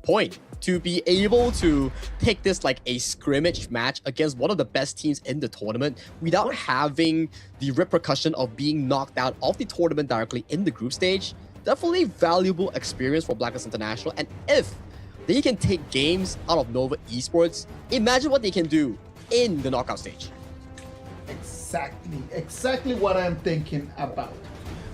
point to be able to take this like a scrimmage match against one of the best teams in the tournament without having the repercussion of being knocked out of the tournament directly in the group stage. Definitely valuable experience for BLACKLIST International, and if they can take games out of Nova Esports, imagine what they can do in the knockout stage. Exactly what I'm thinking about.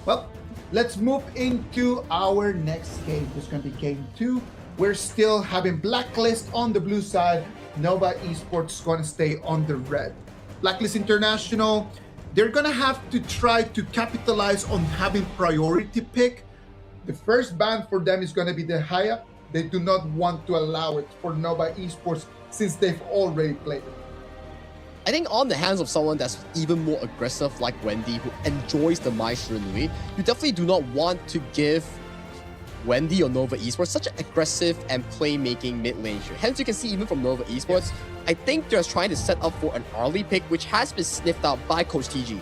Well, let's move into our next game. This is going to be game 2. We're still having BLACKLIST on the blue side. Nova Esports going to stay on the red. BLACKLIST International, they're going to have to try to capitalize on having priority pick. The first ban for them is going to be the Haya. They do not want to allow it for Nova Esports since they've already played it. I think on the hands of someone that's even more aggressive like Wendy, who enjoys the Mai Shiranui, you definitely do not want to give Wendy or Nova Esports such an aggressive and playmaking mid lane here. Hence, you can see even from Nova Esports, I think they're trying to set up for an early pick, which has been sniffed out by Coach TG.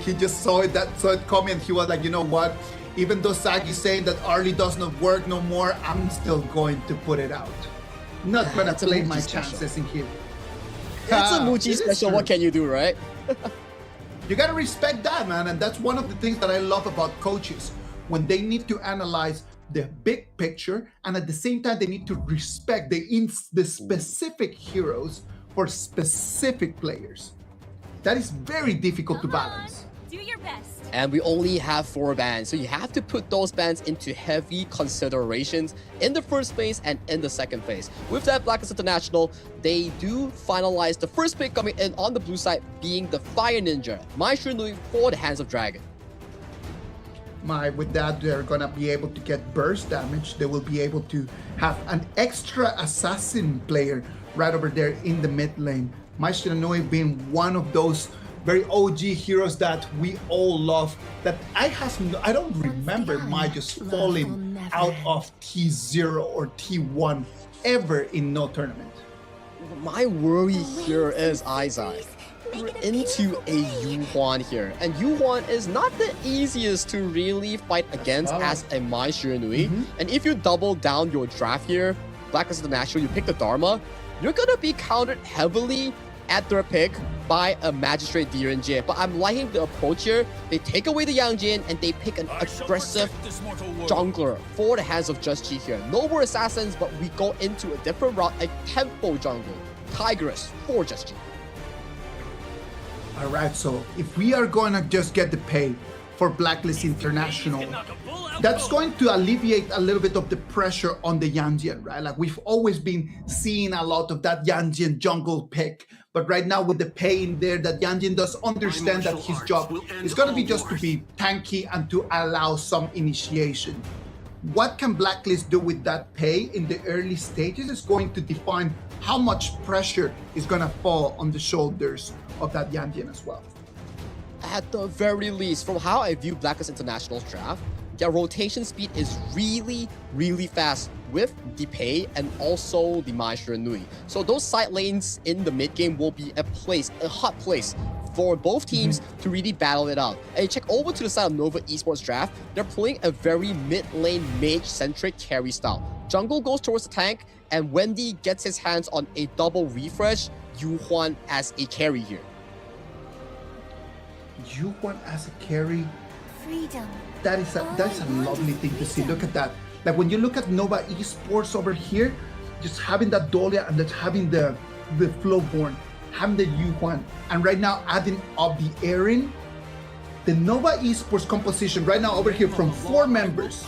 He just saw it coming, and he was like, you know what? Even though Sagi's saying that early does not work no more, I'm still going to put it out. Not gonna play my chances in here. It's a Muji special, what can you do, right? You gotta respect that, man, and that's one of the things that I love about coaches. When they need to analyze the big picture, and at the same time they need to respect the specific heroes for specific players. That is very difficult to balance. Do your best. And we only have 4 bans, so you have to put those bans into heavy considerations in the first phase and in the second phase. With that, BLACKLIST International, they do finalize the first pick coming in on the blue side being the Fire Ninja, Mai Shiranui for the Hands of Dragon. With that, they're gonna be able to get burst damage. They will be able to have an extra assassin player right over there in the mid lane. Mai Shiranui being one of those very OG heroes that we all love, that I don't remember Mai just falling out of T0 or T1 ever in no tournament. My worry here is Izai. We're into a Yuhuan here, and Yuhuan is not the easiest to really fight against as a Mai Shiranui. And if you double down your draft here, BLACKLIST International, you pick the Dharma, you're gonna be countered heavily at their pick by a Magistrate Direnjie. But I'm liking the approach here. They take away the Yangjin and they pick an aggressive jungler for the Hands of Just Chi here. No more assassins, but we go into a different route, a tempo jungle. Tigress for Just Chi. Alright, so if we are gonna just get the pay for BLACKLIST International, that's going to alleviate a little bit of the pressure on the Yanjian, right? Like we've always been seeing a lot of that Yanjian jungle pick, but right now with the pay in there, that Yanjian does understand that his job is going to be just to be tanky and to allow some initiation. What can BLACKLIST do with that pay in the early stages is going to define how much pressure is going to fall on the shoulders of that Yanjian as well. At the very least, from how I view BLACKLIST International's draft, their rotation speed is really, really fast with the Pei and also the Mai Shiranui. So those side lanes in the mid game will be a hot place for both teams to really battle it out. And you check over to the side of Nova Esports draft, they're playing a very mid lane mage-centric carry style. Jungle goes towards the tank, and Wendy gets his hands on a double refresh, Yuhuan as a carry here. Yuhuan as a carry. Freedom. That is a lovely thing to see. Look at that. Like when you look at Nova Esports over here, just having that Dolia and just having the Flowborn, having the Yuhuan, and right now adding up the Erin, the Nova Esports composition right now over here from 4 members,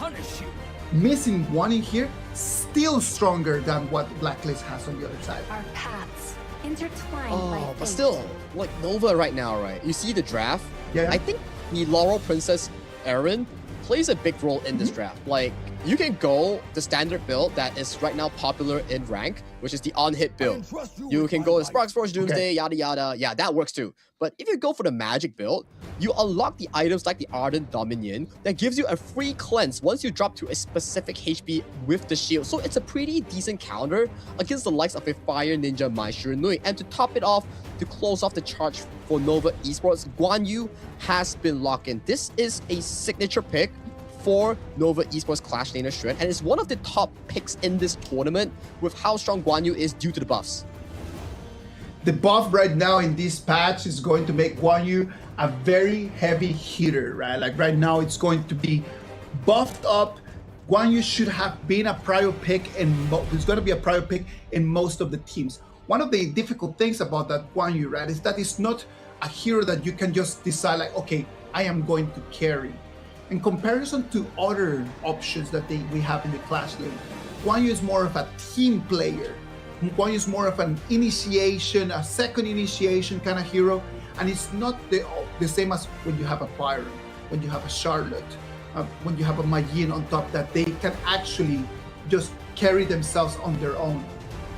missing 1 in here, still stronger than what BLACKLIST has on the other side. Our paths intertwined by fate. But still, like Nova right now, right? You see the draft. Yeah. I think the Laurel Princess Erin plays a big role in this draft. Like, you can go the standard build that is right now popular in rank, which is the on-hit build. You can go the Sparks Forge Doomsday, yada yada. Yeah, that works too. But if you go for the magic build, you unlock the items like the Ardent Dominion that gives you a free cleanse once you drop to a specific HP with the shield. So it's a pretty decent counter against the likes of a Fire Ninja Mai Shiranui. And to top it off, to close off the charge for Nova Esports, Guan Yu has been locked in. This is a signature pick for Nova Esports Clash Laner Xuan, and is one of the top picks in this tournament with how strong Guan Yu is due to the buffs. The buff right now in this patch is going to make Guan Yu a very heavy hitter, right? Like right now it's going to be buffed up. Guan Yu should have been a prior pick, and it's going to be a prior pick in most of the teams. One of the difficult things about that Guan Yu, right, is that it's not a hero that you can just decide like, okay, I am going to carry. In comparison to other options that we have in the Clash Lane, Guan Yu is more of a team player. Guan Yu is more of an initiation, a second initiation kind of hero, and it's not the same as when you have a Byron, when you have a Charlotte, when you have a Majin on top, that they can actually just carry themselves on their own.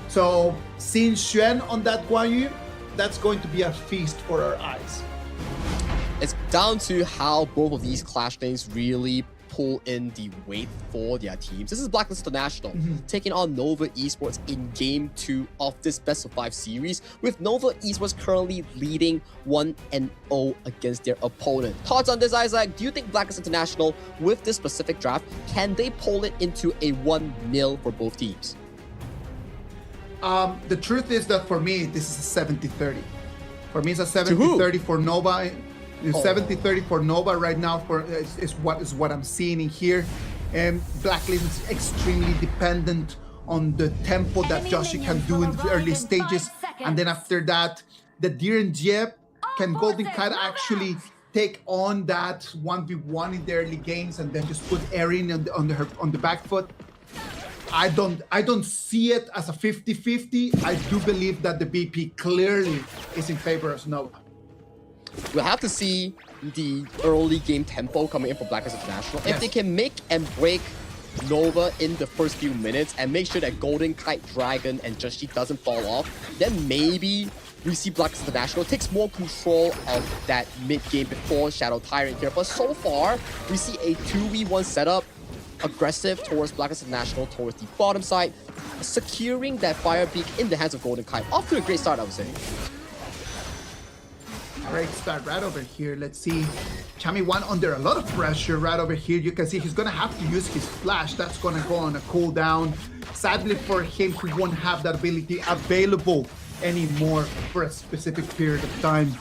So seeing Xuan on that Guan Yu, that's going to be a feast for our eyes. It's down to how both of these Clash lanes really pull in the weight for their teams. This is BLACKLIST International taking on Nova Esports in Game 2 of this Best of 5 series, with Nova Esports currently leading 1-0 against their opponent. Thoughts on this, Isaac? Do you think BLACKLIST International, with this specific draft, can they pull it into a 1-0 for both teams? The truth is that for me, this is a 70-30. For me, it's a 70-30 for Nova. 70-30 for Nova right now is what I'm seeing in here. And BLACKLIST is extremely dependent on the tempo that Joshi can do in the early stages. And then after that, the Deer and Jeb can Golden Kite actually take on that 1v1 in the early games and then just put Erin on the back foot. I don't see it as a 50-50. I do believe that the BP clearly is in favor of Nova. We'll have to see the early game tempo coming in for BLACKLIST International. If they can make and break Nova in the first few minutes and make sure that Golden Kite, Dragon, and Joshi doesn't fall off, then maybe we see BLACKLIST International takes more control of that mid-game before Shadow Tyrant here. But so far, we see a 2v1 setup, aggressive towards BLACKLIST International towards the bottom side, securing that Fire Beak in the hands of Golden Kite. Off to a great start, I would say. Great start right over here. Let's see. Chami1 under a lot of pressure right over here. You can see he's going to have to use his flash. That's going to go on a cooldown. Sadly for him, he won't have that ability available anymore for a specific period of time.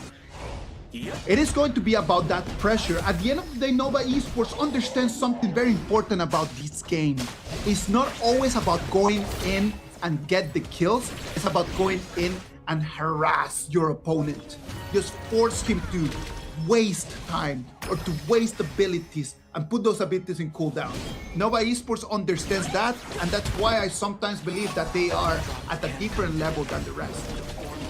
It is going to be about that pressure. At the end of the day, Nova Esports understands something very important about this game. It's not always about going in and get the kills. It's about going in and harass your opponent. Just force him to waste time or to waste abilities and put those abilities in cooldown. Nova Esports understands that, and that's why I sometimes believe that they are at a different level than the rest.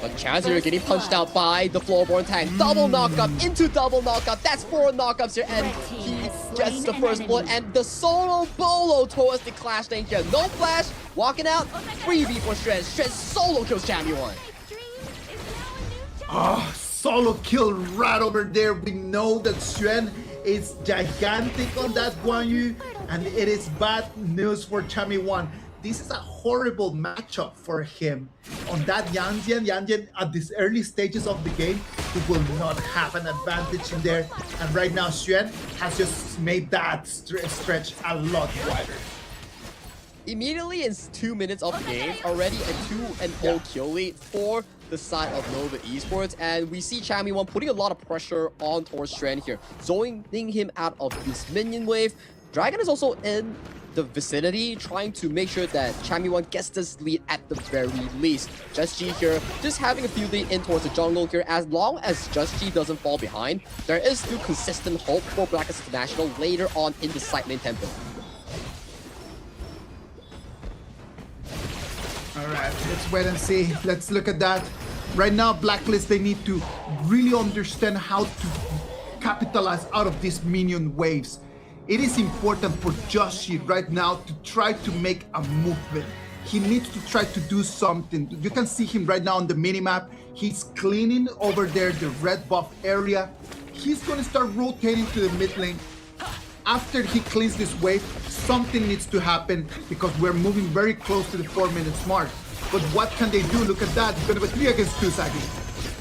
But Chaz here getting punched out by the Floorborn tank. Double knockup into double knockup. That's 4 knockups here, and he gets the first blood. And the solo bolo towards the Clash lane here. No flash, walking out. 3v for Shred. Shred solo kills Chami1. Solo kill right over there. We know that Xuan is gigantic on that Guan Yu, and it is bad news for Chami1. This is a horrible matchup for him. On that Yanjian at these early stages of the game, he will not have an advantage in there. And right now, Xuan has just made that stretch a lot wider. Immediately in 2 minutes of the game, already a 2-0 kill lead for the side of Nova Esports, and we see Chami1 putting a lot of pressure on towards Xuan here, zoning him out of this minion wave. Dragon is also in the vicinity, trying to make sure that Chami1 gets this lead at the very least. Just G here, just having a few lead in towards the jungle here. As long as Just G doesn't fall behind, there is still consistent hope for BLACKLIST International later on in the side lane tempo. All right, let's wait and see. Let's look at that. Right now, BLACKLIST, they need to really understand how to capitalize out of these minion waves. It is important for Joshi right now to try to make a movement. He needs to try to do something. You can see him right now on the minimap. He's cleaning over there the red buff area. He's going to start rotating to the mid lane. After he cleans this wave, something needs to happen because we're moving very close to the 4 minutes mark. But what can they do? Look at that. It's going to be 3 against 2 Sagi.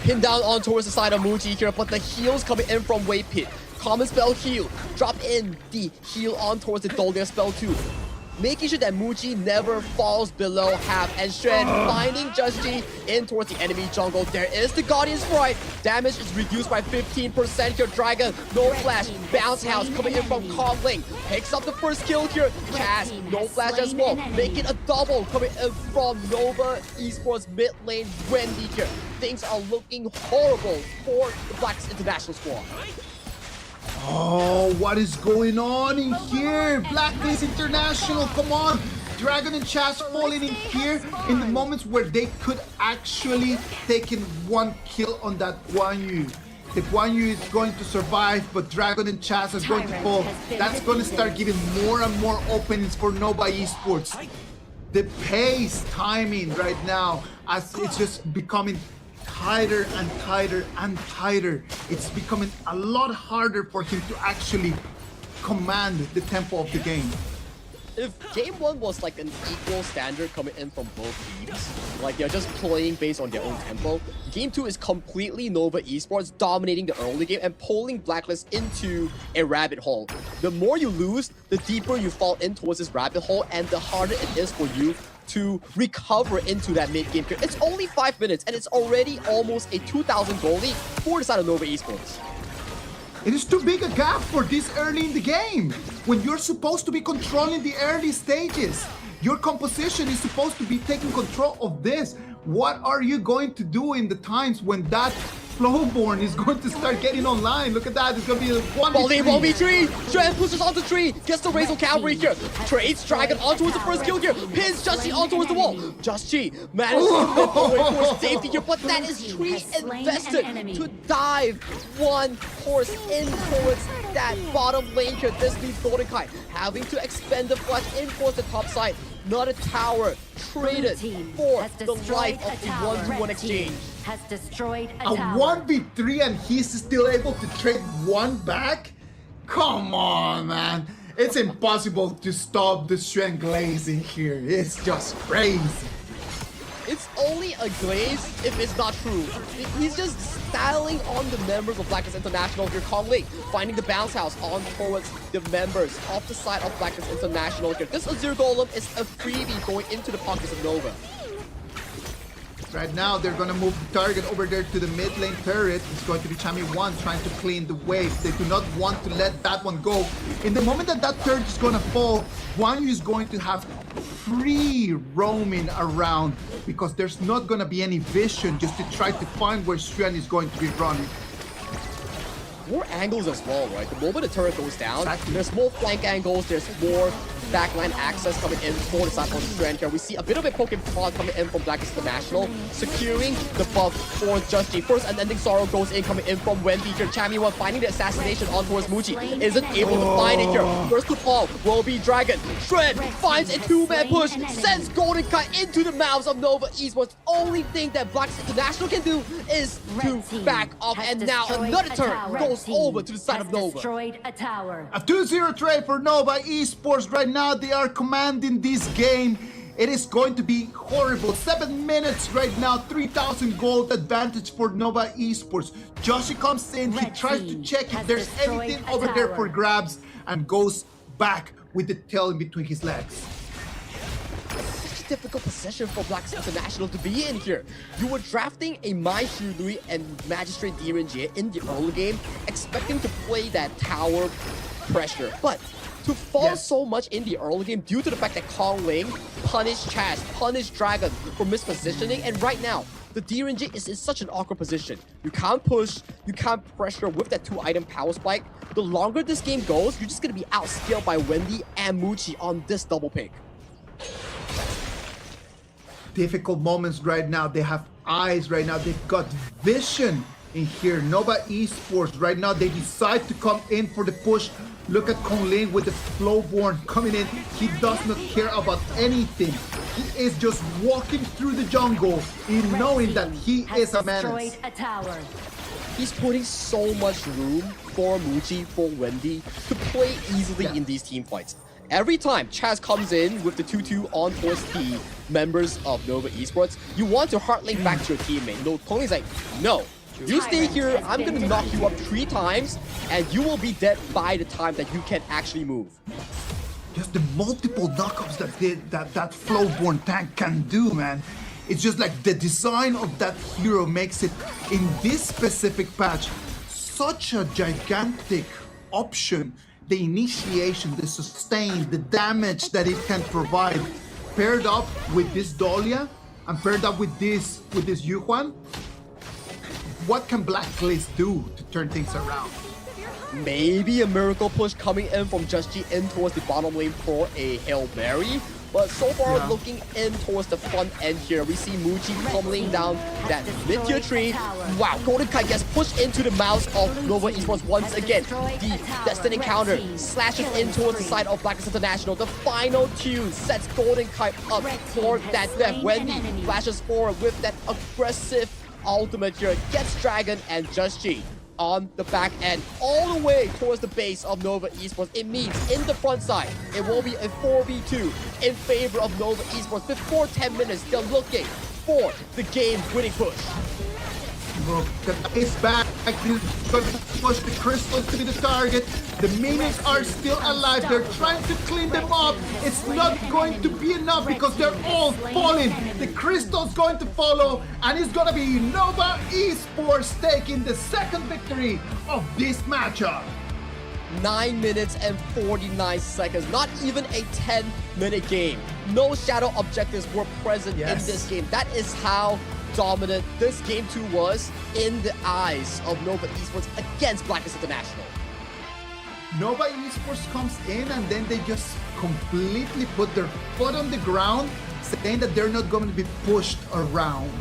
Pinned down on towards the side of Muji here, but the heals coming in from Wave Pit common spell heal. Drop in the heal on towards the Dolia spell too. Making sure that Muji never falls below half, and Shen finding Just G in towards the enemy jungle. There is the Guardian Sprite. Damage is reduced by 15% here. Dragon, no flash. Bounce House coming in from Kongling. Picks up the first kill here. Chaz, no flash as well. Making a double coming in from Nova Esports mid lane Wendy here. Things are looking horrible for the BLACKLIST International squad. Oh, what is going on in here? BLACKLIST International, come on! Dragon and Chaz falling in here in the moments where they could actually taken one kill on that Guan Yu. The Guan Yu is going to survive, but Dragon and Chaz is going to fall. That's going to start giving more and more openings for Nova Esports. The pace timing right now, as it's just becoming tighter and tighter and tighter. It's becoming a lot harder for him to actually command the tempo of the game. If game one was like an equal standard coming in from both teams, like they're just playing based on their own tempo, game two is completely Nova Esports dominating the early game and pulling BLACKLIST into a rabbit hole. The more you lose, the deeper you fall in towards this rabbit hole, and the harder it is for you to recover into that mid-game period. It's only 5 minutes, and it's already almost a 2,000 goal lead for the side of Nova Esports. It is too big a gap for this early in the game. When you're supposed to be controlling the early stages, your composition is supposed to be taking control of this. What are you going to do in the times when that Flowborn is going to start getting online? Look at that, it's going to be a 1v3. Shen pushes onto tree, gets the Razor Cavalry here. Trades Dragon on towards the first kill here. Pins Just G on towards the wall. Just G manages to flip away for safety here, but that is Tree invested to dive one horse in towards that bottom lane here. This leaves Golden Kai having to expend the flash in towards the top side. Not a tower traded for the life of the 1-to-1 exchange. Has destroyed a 1v3 and he's still able to trade one back? Come on, man. It's impossible to stop the Shen glazing here. It's just crazy. It's only a glaze if it's not true. He's just styling on the members of BLACKLIST International here. Kongling finding the bounce house on towards the members off the side of BLACKLIST International here. This Azir Golem is a freebie going into the pockets of Nova. Right now, they're going to move the target over there to the mid lane turret. It's going to be Chami 1 trying to clean the wave. They do not want to let that one go. In the moment that that turret is going to fall, Guan Yu is going to have free roaming around because there's not going to be any vision just to try to find where Shen is going to be running. More angles as well, right? The moment the turret goes down, Exactly. There's more flank angles, there's more backline access coming in for the side of the strand here. We see a bit of a poking prod coming in from BLACKLIST International, securing the buff for Just G. First, Unending Sorrow goes in, coming in from Wendy here. Chami 1 finding the assassination on towards Muji. Isn't able to find it here. First to fall will be Dragon. Shred finds a two-man push, sends Golden Kai into the mouths of Nova Esports. Only thing that BLACKLIST International can do is to back off, and now another turn goes over to the side of Nova. Destroyed a tower. A 2-0 trade for Nova Esports right now. They are commanding this game. It is going to be horrible. 7 minutes right now, 3,000 gold advantage for Nova Esports. Joshi comes in, he tries to check if there's anything over there for grabs and goes back with the tail in between his legs. Such a difficult position for BLACKLIST International to be in here. You were drafting a Mai Shunui and Magistrate Direnjie in the early game, expecting to play that tower pressure, but to fall so much in the early game due to the fact that Kongling punished Chaz, punished Dragon for mispositioning, and right now, the Direnjie is in such an awkward position. You can't push, you can't pressure with that 2-item power spike. The longer this game goes, you're just gonna be outscaled by Wendy and Muji on this double pick. Difficult moments right now. They have eyes right now. They've got vision in here. Nova Esports right now, they decide to come in for the push. Look at Kongling with the Flowborn coming in. He does not care about anything. He is just walking through the jungle in knowing that he is a menace. He's putting so much room for Muji, for Wendy to play easily in these team fights. Every time Chaz comes in with the 2-2 on towards the members of Nova Esports, you want to heartlink back to your teammate. No, Kongling's like, no. You stay here, I'm gonna knock you up 3 times, and you will be dead by the time that you can actually move. Just the multiple knockups that Flowborn tank can do, man. It's just like the design of that hero makes it, in this specific patch, such a gigantic option. The initiation, the sustain, the damage that it can provide, paired up with this Dahlia and paired up with this Yuhuan, what can Blacklist do to turn things around? Maybe a miracle push coming in from Just G in towards the bottom lane for a Hail Mary. But so far, looking in towards the front end here, we see Muji pummeling down that mid-tier tree. Wow, Golden Kite gets pushed into the mouth of Nova Esports once again. The Destiny counter slashes in towards the side of BLACKLIST International. The final tune sets Golden Kite up for that death. Wendy flashes forward with that aggressive ultimate here, gets Dragon and Just G on the back end, all the way towards the base of Nova Esports. It means in the front side, it will be a 4v2 in favor of Nova Esports. Before 10 minutes, they're looking for the game-winning push. Bro, it's back. He's going to push the crystals to be the target. The minions are still alive. They're trying to clean them up. It's not going to be enough because they're all falling. The crystal's going to follow, and it's going to be Nova Esports taking the second victory of this matchup. 9 minutes and 49 seconds. Not even a 10-minute game. No shadow objectives were present in this game. That is how dominant this game 2 was in the eyes of Nova Esports against BLACKLIST International. Nova Esports comes in and then they just completely put their foot on the ground, saying that they're not going to be pushed around.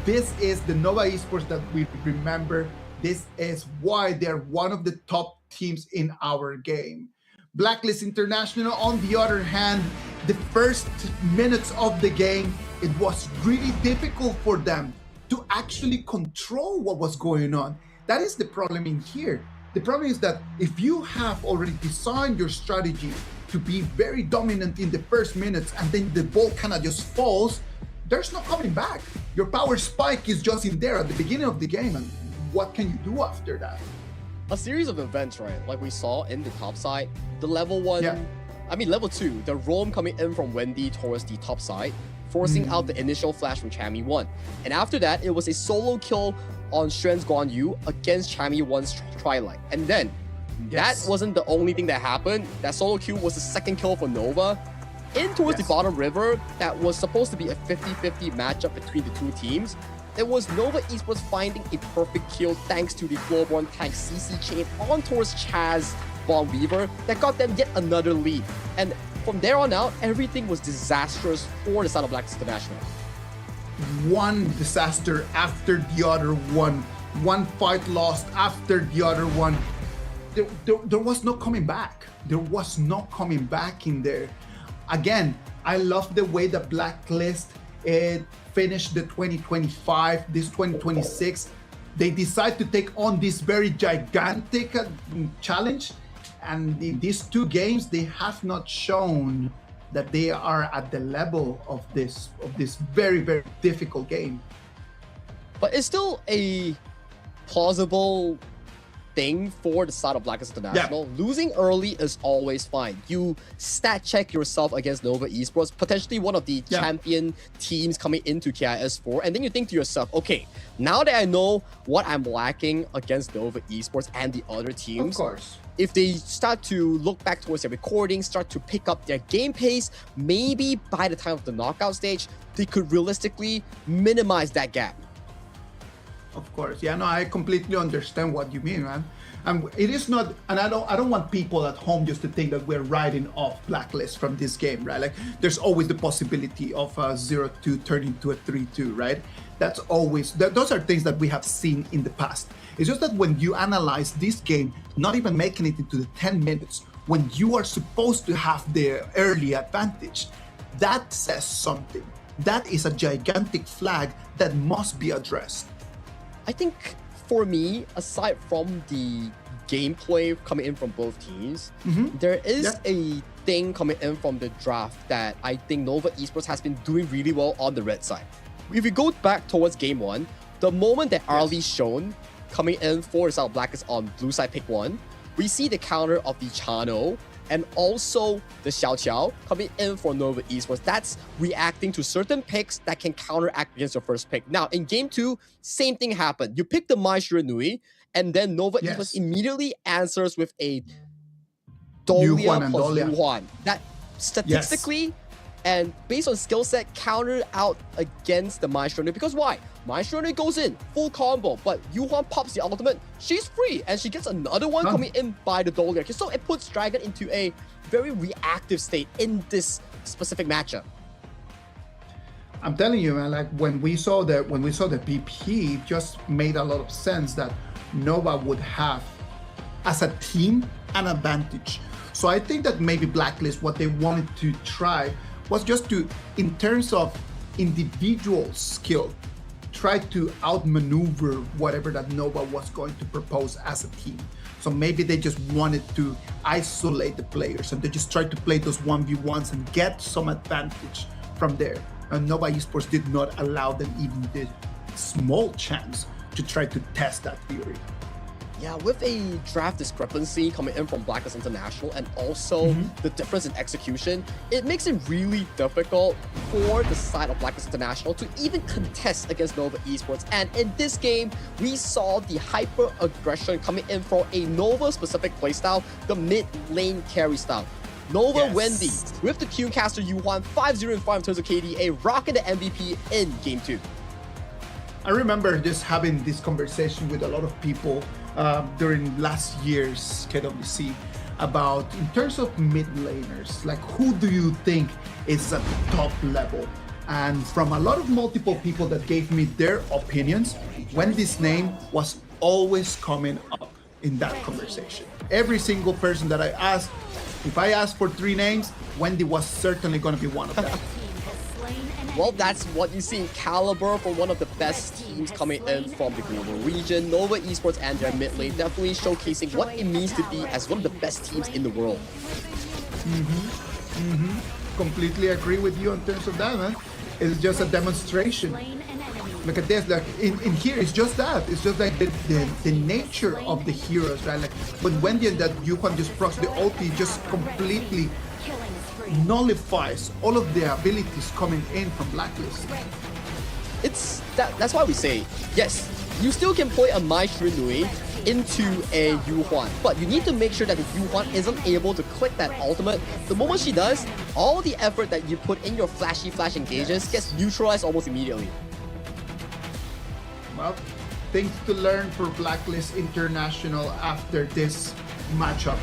This is the Nova Esports that we remember. This is why they're one of the top teams in our game. BLACKLIST International, on the other hand, the first minutes of the game, it was really difficult for them to actually control what was going on. That is the problem in here. The problem is that if you have already designed your strategy to be very dominant in the first minutes and then the ball kind of just falls, there's no coming back. Your power spike is just in there at the beginning of the game, and what can you do after that? A series of events, right? Like we saw in the top side, the level 1, level 2, the roam coming in from Wendy towards the top side, forcing out the initial flash from Chami 1. And after that, it was a solo kill on Shen's Guan Yu against Chami 1's Twilight. And then, that wasn't the only thing that happened. That solo kill was the second kill for Nova. In towards the bottom river, that was supposed to be a 50-50 matchup between the two teams. It was Nova Esports finding a perfect kill thanks to the Flowborn tank CC chain on towards Chaz Von Weaver that got them yet another lead. And from there on out, everything was disastrous for the side of BLACKLIST International. One disaster after the other one. One fight lost after the other one. There was no coming back. There was no coming back in there. Again, I love the way that BLACKLIST finished the 2025, this 2026. They decide to take on this very gigantic challenge. And in these 2 games, they have not shown that they are at the level of this very, very difficult game. But it's still a plausible thing for the side of BLACKLIST International. Losing early is always fine. You stat check yourself against Nova Esports, potentially one of the champion teams coming into KIS4, and then you think to yourself, okay, now that I know what I'm lacking against Nova Esports and the other teams, of course, if they start to look back towards their recordings, start to pick up their game pace, maybe by the time of the knockout stage, they could realistically minimize that gap. Of course, no, I completely understand what you mean, man. And it is not, and I don't want people at home just to think that we're writing off BLACKLIST from this game, right? Like, there's always the possibility of a 0-2 turning into a 3-2, right? That's always, those are things that we have seen in the past. It's just that when you analyze this game, not even making it into the 10 minutes, when you are supposed to have the early advantage, that says something. That is a gigantic flag that must be addressed. I think for me, aside from the gameplay coming in from both teams, there is a thing coming in from the draft that I think Nova Esports has been doing really well on the red side. If we go back towards game 1, The moment that Arlie's shown coming in for the side of Blacklist on blue side pick 1, we see the counter of the Chano and also the Xiao Qiao coming in for Nova Esports. That's reacting to certain picks that can counteract against your first pick. Now, in game 2, same thing happened. You pick the Mai Shiranui, and then Nova Esports immediately answers with a Dolia plus Yu Huan. That statistically and based on skill set countered out against the Mai Shiranui. Because why? Mai Shiranui goes in, full combo, but Yu Huan pops the ultimate. She's free, and she gets another one coming in by the Dolia. So it puts Dragon into a very reactive state in this specific matchup. I'm telling you, man, like when we saw the BP, it just made a lot of sense that Nova would have, as a team, an advantage. So I think that maybe Blacklist, what they wanted to try was just to, in terms of individual skill, try to outmaneuver whatever that Nova was going to propose as a team. So maybe they just wanted to isolate the players and they just tried to play those 1v1s and get some advantage from there. And Nova Esports did not allow them even the small chance to try to test that theory. Yeah, with a draft discrepancy coming in from Blacklist International and also the difference in execution, it makes it really difficult for the side of Blacklist International to even contest against Nova Esports. And in this game, we saw the hyper aggression coming in for a Nova-specific playstyle, the mid lane carry style. Nova Wendy with the Q-caster Yu Huan 5-0 and 5 in terms of KDA, rocking the MVP in game 2. I remember just having this conversation with a lot of people during last year's KWC about, in terms of mid laners, like who do you think is at the top level? And from a lot of multiple people that gave me their opinions, Wendy's name was always coming up in that conversation. Every single person that I asked, if I asked for 3 names, Wendy was certainly going to be one of them. Well, that's what you see in caliber for one of the best teams coming in from the global region. Nova Esports and their mid lane definitely showcasing what it means to be as one of the best teams in the world. Completely agree with you in terms of that, man. It's just a demonstration. Look at this, like in here, it's just that. It's just like the nature of the heroes, right? Like when Wendy and that Yu Huan just procs the ulti, just completely nullifies all of the abilities coming in from Blacklist. It's that's why we say, yes, you still can play a Mai Shiranui into a Yu Huan, but you need to make sure that the Yu Huan isn't able to click that ultimate. The moment she does, all the effort that you put in your flash engages gets neutralized almost immediately. Well, things to learn for Blacklist International after this matchup.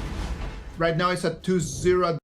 Right now it's a 2-0